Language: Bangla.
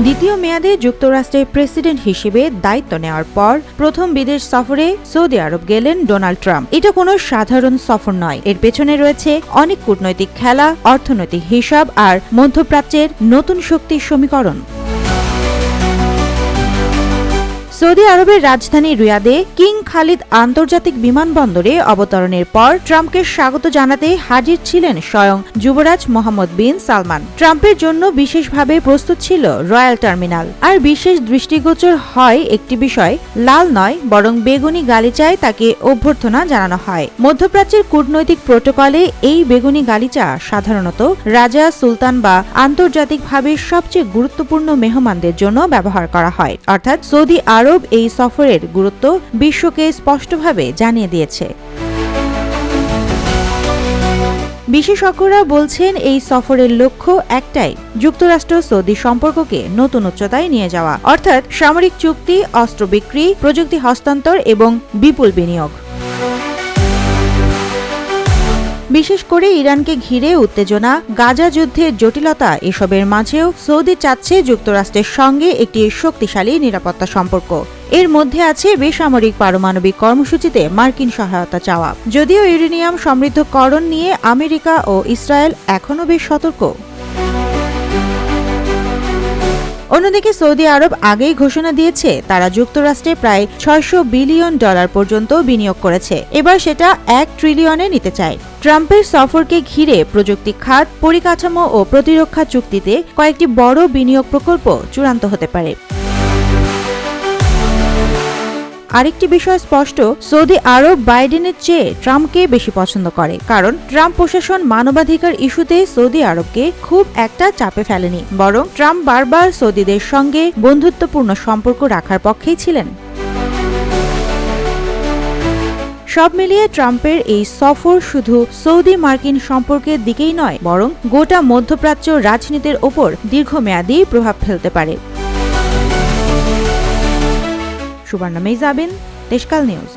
দ্বিতীয় মেয়াদে যুক্তরাষ্ট্রের প্রেসিডেন্ট হিসেবে দায়িত্ব নেওয়ার পর প্রথম বিদেশ সফরে সৌদি আরব গেলেন ডোনাল্ড ট্রাম্প। এটা কোনো সাধারণ সফর নয়, এর পেছনে রয়েছে অনেক কূটনৈতিক খেলা, অর্থনৈতিক হিসাব আর মধ্যপ্রাচ্যের নতুন শক্তির সমীকরণ। সৌদি আরবের রাজধানী রিয়াদে কিং খালিদ আন্তর্জাতিক বিমানবন্দরে অবতরণের পর ট্রাম্পকে স্বাগত জানাতে হাজির ছিলেন স্বয়ং যুবরাজ মোহাম্মদ বিন সালমান। ট্রাম্পের জন্য বিশেষভাবে প্রস্তুত ছিল রয়্যাল টার্মিনাল। আর বিশেষ দৃষ্টিগোচর হয় একটি বিষয়, লাল নয় বরং বেগুনি গালিচায় তাকে অভ্যর্থনা জানানো হয়। মধ্যপ্রাচ্যের কূটনৈতিক প্রোটোকলে এই বেগুনি গালিচা সাধারণত রাজা, সুলতান বা আন্তর্জাতিকভাবে সবচেয়ে গুরুত্বপূর্ণ মেহমানদের জন্য ব্যবহার করা হয়। অর্থাৎ সৌদি আরব এই সফরের গুরুত্ব বিশ্বকে স্পষ্টভাবে জানিয়ে দিয়েছে। বিশেষজ্ঞরা বলছেন এই সফরের লক্ষ্য একটাই, যুক্তরাষ্ট্র সৌদি সম্পর্ককে নতুন উচ্চতায় নিয়ে যাওয়া, অর্থাৎ সামরিক চুক্তি, অস্ত্র বিক্রি, প্রযুক্তি হস্তান্তর এবং বিপুল বিনিয়োগ। বিশেষ করে ইরানকে ঘিরে উত্তেজনা, গাজা যুদ্ধের জটিলতা, এসবের মাঝেও সৌদি চাচ্ছে যুক্তরাষ্ট্রের সঙ্গে একটি শক্তিশালী নিরাপত্তা সম্পর্ক। এর মধ্যে আছে বেসামরিক পারমাণবিক কর্মসূচিতে মার্কিন সহায়তা চাওয়া। যদিও ইউরেনিয়াম সমৃদ্ধকরণ নিয়ে আমেরিকা ও ইসরায়েল এখনও বেশ সতর্ক। অন্যদিকে সৌদি আরব আগেই ঘোষণা দিয়েছে তারা যুক্তরাষ্ট্রে প্রায় $600 বিলিয়ন পর্যন্ত বিনিয়োগ করেছে। এবার সেটা $1 ট্রিলিয়নে নিতে চায়। ট্রাম্পের সফরকে ঘিরে প্রযুক্তি খাত, পরিকাঠামো ও প্রতিরক্ষা চুক্তিতে কয়েকটি বড় বিনিয়োগ প্রকল্প চূড়ান্ত হতে পারে। আরেকটি বিষয় স্পষ্ট, সৌদি আরব বাইডেনের চেয়ে ট্রাম্পকে বেশি পছন্দ করে, কারণ ট্রাম্প প্রশাসন মানবাধিকার ইস্যুতে সৌদি আরবকে খুব একটা চাপে ফেলেনি, বরং ট্রাম্প বারবার সৌদিদের সঙ্গে বন্ধুত্বপূর্ণ সম্পর্ক রাখার পক্ষেই ছিলেন। সব মিলিয়ে ট্রাম্পের এই সফর শুধু সৌদি মার্কিন সম্পর্কের দিকেই নয়, বরং গোটা মধ্যপ্রাচ্য রাজনীতির ওপর দীর্ঘমেয়াদী প্রভাব ফেলতে পারে। সুবর্ণা মেহজাবিন, দেশকাল নিউজ।